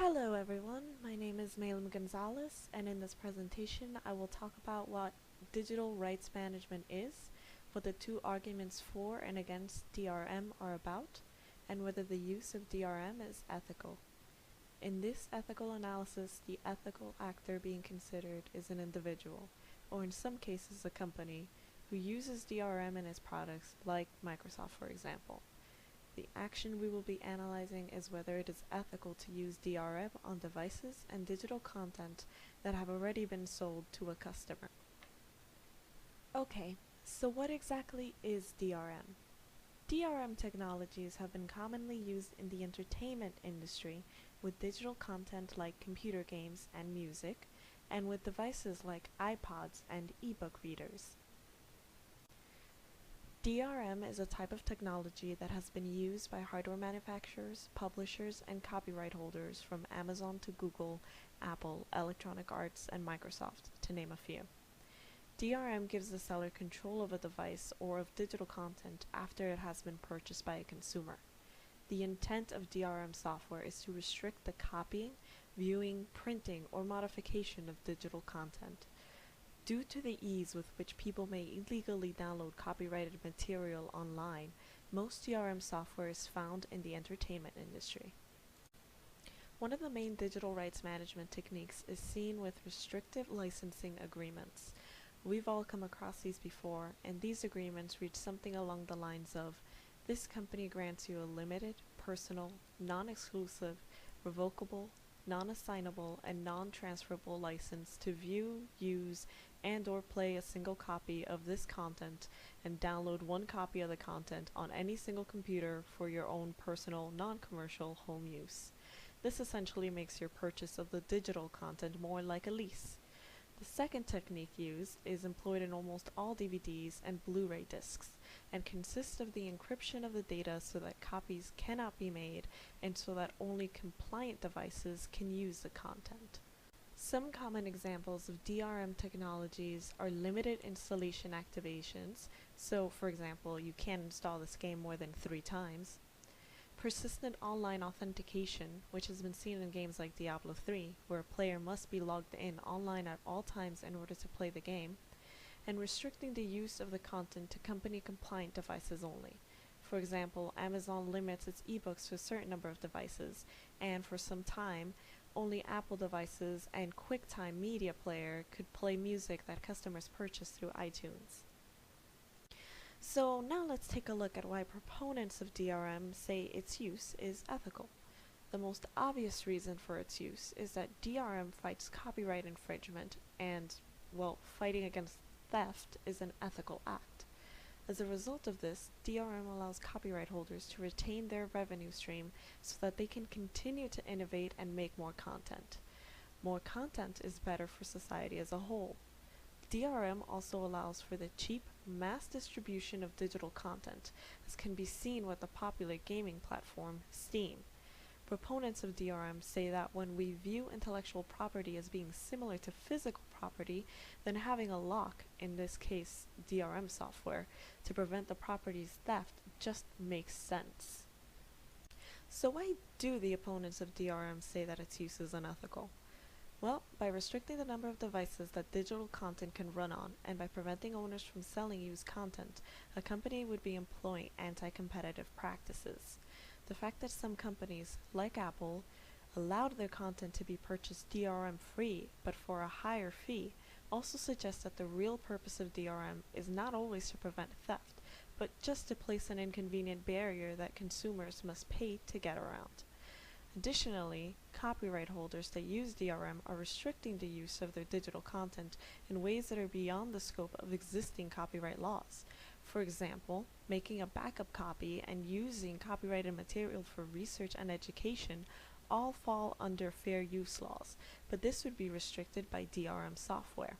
Hello everyone, my name is Malem Gonzalez, and in this presentation I will talk about what digital rights management is, what the two arguments for and against DRM are about, and whether the use of DRM is ethical. In this ethical analysis, the ethical actor being considered is an individual, or in some cases a company, who uses DRM in its products, like Microsoft for example. The action we will be analyzing is whether it is ethical to use DRM on devices and digital content that have already been sold to a customer. Okay, so what exactly is DRM? DRM technologies have been commonly used in the entertainment industry with digital content like computer games and music, and with devices like iPods and e-book readers. DRM is a type of technology that has been used by hardware manufacturers, publishers, and copyright holders from Amazon to Google, Apple, Electronic Arts, and Microsoft, to name a few. DRM gives the seller control of a device or of digital content after it has been purchased by a consumer. The intent of DRM software is to restrict the copying, viewing, printing, or modification of digital content. Due to the ease with which people may illegally download copyrighted material online, most DRM software is found in the entertainment industry. One of the main digital rights management techniques is seen with restrictive licensing agreements. We've all come across these before, and these agreements read something along the lines of, this company grants you a limited, personal, non-exclusive, revocable, non-assignable, and non-transferable license to view, use, and/or play a single copy of this content and download one copy of the content on any single computer for your own personal, non-commercial home use. This essentially makes your purchase of the digital content more like a lease. The second technique used is employed in almost all DVDs and Blu-ray discs, and consists of the encryption of the data so that copies cannot be made and so that only compliant devices can use the content. Some common examples of DRM technologies are limited installation activations, so for example you can't install this game more than 3 times, persistent online authentication, which has been seen in games like Diablo 3, where a player must be logged in online at all times in order to play the game, and restricting the use of the content to company-compliant devices only. For example, Amazon limits its ebooks to a certain number of devices, and for some time, only Apple devices and QuickTime Media Player could play music that customers purchase through iTunes. So now let's take a look at why proponents of DRM say its use is ethical. The most obvious reason for its use is that DRM fights copyright infringement and, well, fighting against theft is an ethical act. As a result of this, DRM allows copyright holders to retain their revenue stream so that they can continue to innovate and make more content. More content is better for society as a whole. DRM also allows for the cheap mass distribution of digital content, as can be seen with the popular gaming platform Steam. Proponents of DRM say that when we view intellectual property as being similar to physical property, then having a lock, in this case DRM software, to prevent the property's theft just makes sense. So why do the opponents of DRM say that its use is unethical? Well, by restricting the number of devices that digital content can run on, and by preventing owners from selling used content, a company would be employing anti-competitive practices. The fact that some companies, like Apple, allowed their content to be purchased DRM-free, but for a higher fee, also suggests that the real purpose of DRM is not always to prevent theft, but just to place an inconvenient barrier that consumers must pay to get around. Additionally, copyright holders that use DRM are restricting the use of their digital content in ways that are beyond the scope of existing copyright laws. For example, making a backup copy and using copyrighted material for research and education all fall under fair use laws, but this would be restricted by DRM software.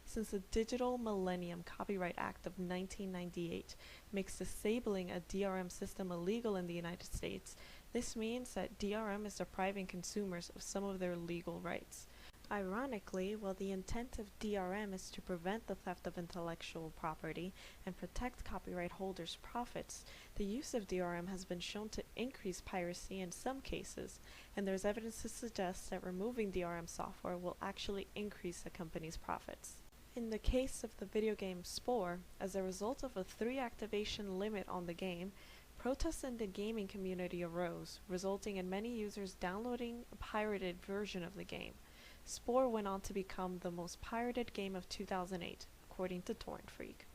Since the Digital Millennium Copyright Act of 1998 makes disabling a DRM system illegal in the United States, this means that DRM is depriving consumers of some of their legal rights. Ironically, while the intent of DRM is to prevent the theft of intellectual property and protect copyright holders' profits, the use of DRM has been shown to increase piracy in some cases, and there's evidence to suggest that removing DRM software will actually increase a company's profits. In the case of the video game Spore, as a result of a 3 activation limit on the game, protests in the gaming community arose, resulting in many users downloading a pirated version of the game. Spore went on to become the most pirated game of 2008, according to Torrent Freak.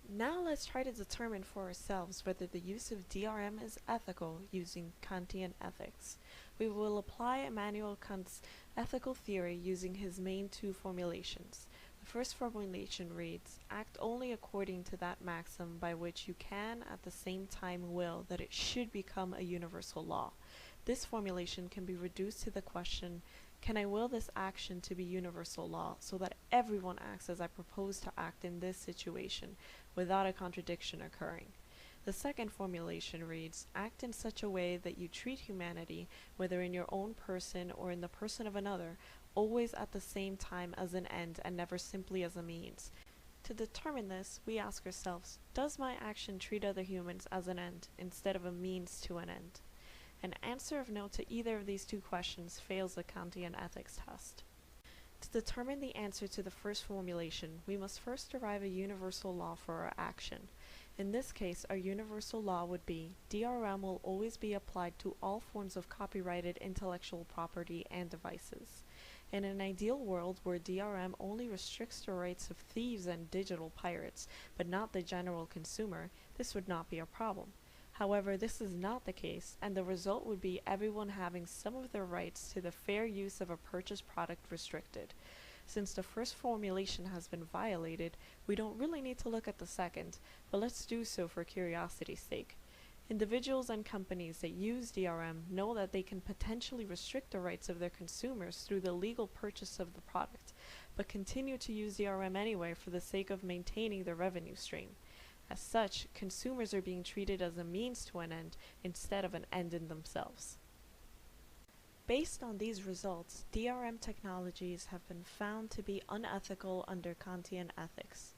Now let's try to determine for ourselves whether the use of DRM is ethical using Kantian ethics. We will apply Immanuel Kant's ethical theory using his main 2 formulations. The first formulation reads, act only according to that maxim by which you can at the same time will that it should become a universal law. This formulation can be reduced to the question, can I will this action to be universal law so that everyone acts as I propose to act in this situation without a contradiction occurring? The second formulation reads, act in such a way that you treat humanity, whether in your own person or in the person of another, always at the same time as an end and never simply as a means. To determine this, we ask ourselves, does my action treat other humans as an end instead of a means to an end? An answer of no to either of these 2 questions fails the Kantian ethics test. To determine the answer to the first formulation, we must first derive a universal law for our action. In this case, our universal law would be, DRM will always be applied to all forms of copyrighted intellectual property and devices. In an ideal world where DRM only restricts the rights of thieves and digital pirates, but not the general consumer, this would not be a problem. However, this is not the case, and the result would be everyone having some of their rights to the fair use of a purchased product restricted. Since the first formulation has been violated, we don't really need to look at the second, but let's do so for curiosity's sake. Individuals and companies that use DRM know that they can potentially restrict the rights of their consumers through the legal purchase of the product, but continue to use DRM anyway for the sake of maintaining their revenue stream. As such, consumers are being treated as a means to an end instead of an end in themselves. Based on these results, DRM technologies have been found to be unethical under Kantian ethics.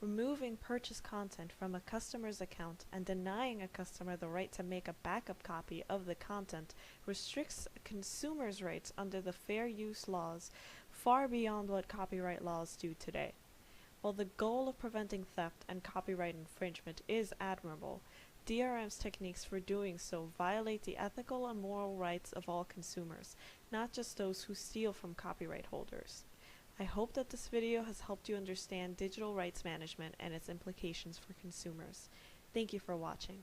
Removing purchased content from a customer's account and denying a customer the right to make a backup copy of the content restricts a consumer's rights under the fair use laws far beyond what copyright laws do today. While the goal of preventing theft and copyright infringement is admirable, DRM's techniques for doing so violate the ethical and moral rights of all consumers, not just those who steal from copyright holders. I hope that this video has helped you understand digital rights management and its implications for consumers. Thank you for watching.